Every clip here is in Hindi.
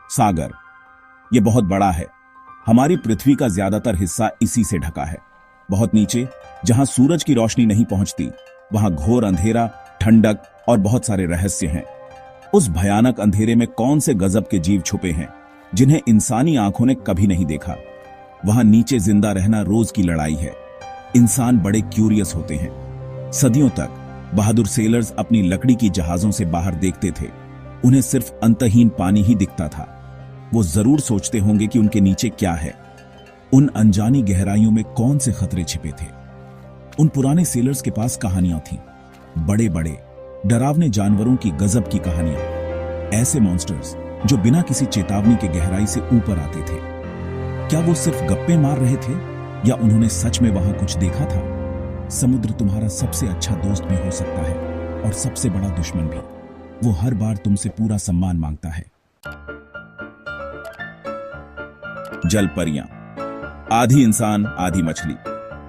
सागर। ये बहुत बड़ा है। हमारी पृथ्वी का ज्यादातर हिस्सा इसी से ढका है। बहुत नीचे, जहां सूरज की रोशनी नहीं पहुंचती, वहां घोर अंधेरा, ठंडक और बहुत सारे रहस्य हैं। उस भयानक अंधेरे में कौन से गजब के जीव छुपे हैं जिन्हें इंसानी आंखों ने कभी नहीं देखा। वहां नीचे जिंदा रहना रोज की लड़ाई है। इंसान बड़े क्यूरियस होते हैं। सदियों तक बहादुर सेलर्स अपनी लकड़ी की जहाजों से बाहर देखते थे। उन्हें सिर्फ अंतहीन पानी ही दिखता था। वो जरूर सोचते होंगे कि उनके नीचे क्या है। उन अनजानी गहराइयों में कौन से खतरे छिपे थे। उन पुराने सेलर्स के पास कहानियां थीं, बड़े बड़े डरावने जानवरों की गजब की कहानियां, ऐसे मॉन्स्टर्स जो बिना किसी चेतावनी के गहराई से ऊपर आते थे। क्या वो सिर्फ गप्पे मार रहे थे या उन्होंने सच में वहां कुछ देखा था? समुद्र तुम्हारा सबसे अच्छा दोस्त भी हो सकता है और सबसे बड़ा दुश्मन भी। वो हर बार तुमसे पूरा सम्मान मांगता है। जल परियां, आधी इंसान आधी मछली।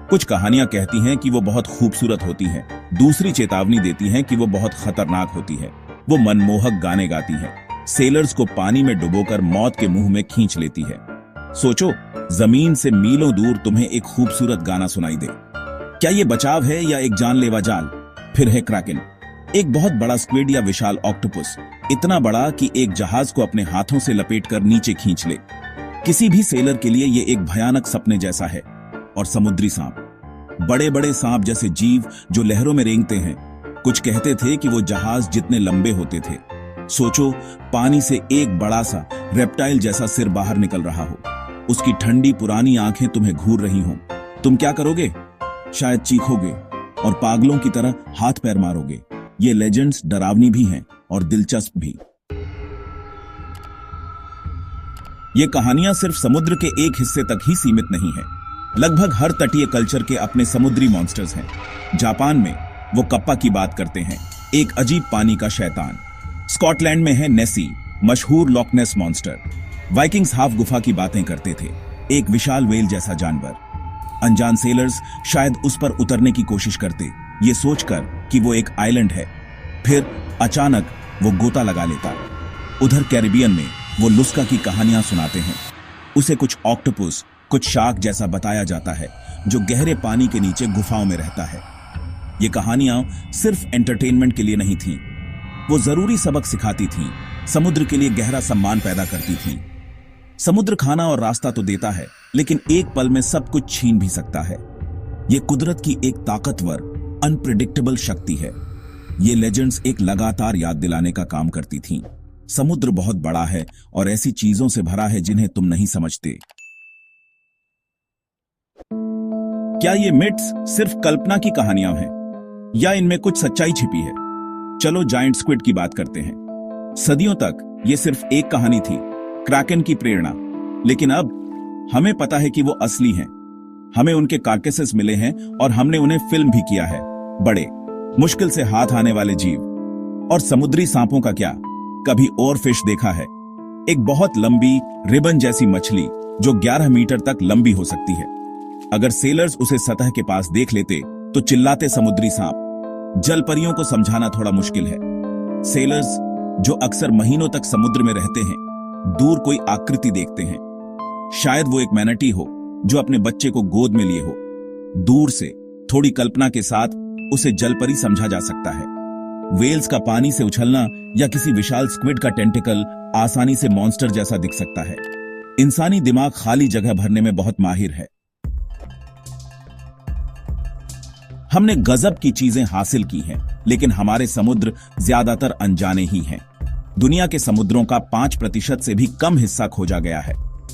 कुछ कहानियां कहती हैं कि वो बहुत खूबसूरत होती हैं, दूसरी चेतावनी देती हैं कि वो बहुत खतरनाक होती है। वो मनमोहक गाने गाती हैं, सेलर्स को पानी में डुबोकर मौत के मुंह में खींच लेती है। सोचो, जमीन से मीलों दूर तुम्हें एक खूबसूरत गाना सुनाई दे। क्या ये बचाव है या एक जानलेवा जाल? फिर है क्रैकन, एक बहुत बड़ा स्क्विड या विशाल ऑक्टोपस, इतना बड़ा कि एक जहाज को अपने हाथों से लपेटकर नीचे खींच ले। किसी भी सेलर के लिए ये एक भयानक सपने जैसा है। और समुद्री सांप, बड़े बड़े सांप जैसे जीव जो लहरों में रेंगते हैं। कुछ कहते थे कि वो जहाज जितने लंबे होते थे। सोचो, पानी से एक बड़ा सा रेप्टाइल जैसा सिर बाहर निकल रहा हो, उसकी ठंडी पुरानी आंखें तुम्हें घूर रही हों। तुम क्या करोगे? शायद चीखोगे और पागलों की तरह हाथ पैर मारोगे। ये लेजेंड्स डरावनी भी हैं और दिलचस्प भी। ये कहानियां सिर्फ समुद्र के एक हिस्से तक ही सीमित नहीं है। लगभग हर तटीय कल्चर के अपने समुद्री मॉन्स्टर्स हैं। जापान में वो कप्पा की बात करते हैं, एक अजीब पानी का शैतान। स्कॉटलैंड में है नेसी, मशहूर लॉकनेस मॉन्स्टर। वाइकिंग्स हाफ गुफा की बातें करते थे, एक विशाल वेल जैसा जानवर। अनजान सेलर्स शायद उस पर उतरने की कोशिश करते, ये सोचकर कि वो एक आइलैंड है। फिर अचानक वो गोता लगा लेता। उधर कैरिबियन में वो लुस्का की कहानियां सुनाते हैं। उसे कुछ ऑक्टोपस, कुछ शार्क जैसा बताया जाता है, जो गहरे पानी के नीचे गुफाओं में रहता है। ये कहानियां सिर्फ एंटरटेनमेंट के लिए नहीं थीं, वो जरूरी सबक सिखाती थीं, समुद्र के लिए गहरा सम्मान पैदा करती थीं। समुद्र खाना और रास्ता तो देता है, लेकिन एक पल में सब कुछ छीन भी सकता है। ये कुदरत की एक ताकतवर, अनप्रिडिक्टेबल शक्ति है। ये लेजेंड्स एक लगातार याद दिलाने का काम करती थीं। समुद्र बहुत बड़ा है और ऐसी चीजों से भरा है जिन्हें तुम नहीं समझते। क्या ये मिथ्स सिर्फ कल्पना की कहानियां हैं या इनमें कुछ सच्चाई छिपी है? चलो जायंट स्क्विड की बात करते हैं। सदियों तक ये सिर्फ एक कहानी थी, क्रैकन की प्रेरणा। लेकिन अब हमें पता है कि वो असली हैं। हमें उनके कार्केसेस मिले हैं और हमने उन्हें फिल्म भी किया है। बड़े, मुश्किल से हाथ आने वाले जीव। और समुद्री सांपों का क्या? कभी और फिश देखा है? एक बहुत लंबी रिबन जैसी मछली जो 11 मीटर तक लंबी हो सकती है। अगर सेलर्स उसे सतह के पास देख लेते तो चिल्लाते समुद्री सांप। जल परियों को समझाना थोड़ा मुश्किल है। सेलर्स जो अक्सर महीनों तक समुद्र में रहते हैं, दूर कोई आकृति देखते हैं। शायद वो एक मैनाटी हो जो अपने बच्चे को गोद में लिए हो। दूर से थोड़ी कल्पना के साथ उसे जलपरी समझा जा सकता है। वेल्स का पानी से उछलना या किसी विशाल स्क्विड का टेंटिकल आसानी से मॉन्स्टर जैसा दिख सकता है। इंसानी दिमाग खाली जगह भरने में बहुत माहिर है। हमने गजब की चीजें हासिल की हैं, लेकिन हमारे समुद्र ज्यादातर अनजाने ही हैं। दुनिया के समुद्रों का 5% से भी कम हिस्सा खोजा गया है।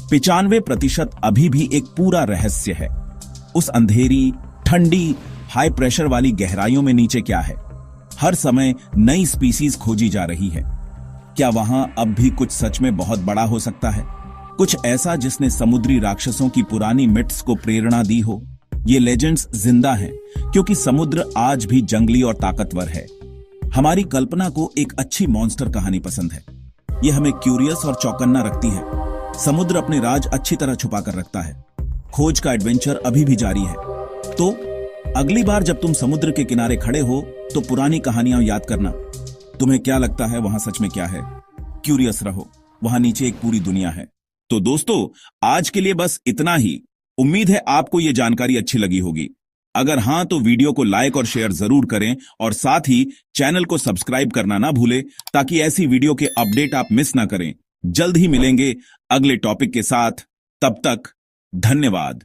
95% अभी भी एक पूरा रहस्य है। उस अंधेरी, ठंडी, हाई प्रेशर वाली गहराइयों में नीचे क्या है? हर समय नई स्पीसीज खोजी जा रही है। क्या वहां अब भी कुछ सच में बहुत बड़ा हो सकता है? कुछ ऐसा जिसने समुद्री राक्षसों की पुरानी मिथ्स को प्रेरणा दी हो? ये लेजेंड्स जिंदा हैं क्योंकि समुद्र आज भी जंगली और ताकतवर है। हमारी कल्पना को एक अच्छी मॉन्स्टर कहानी पसंद है। ये हमें क्यूरियस और चौकन्ना रखती है। समुद्र अपने राज अच्छी तरह छुपा कर रखता है। खोज का एडवेंचर अभी भी जारी है। तो अगली बार जब तुम समुद्र के किनारे खड़े हो तो पुरानी कहानियां याद करना। तुम्हें क्या लगता है वहां सच में क्या है? क्यूरियस रहो। वहां नीचे एक पूरी दुनिया है। तो दोस्तों, आज के लिए बस इतना ही। उम्मीद है आपको यह जानकारी अच्छी लगी होगी। अगर हां तो वीडियो को लाइक और शेयर जरूर करें और साथ ही चैनल को सब्सक्राइब करना ना भूलें ताकि ऐसी वीडियो के अपडेट आप मिस ना करें। जल्द ही मिलेंगे अगले टॉपिक के साथ। तब तक धन्यवाद।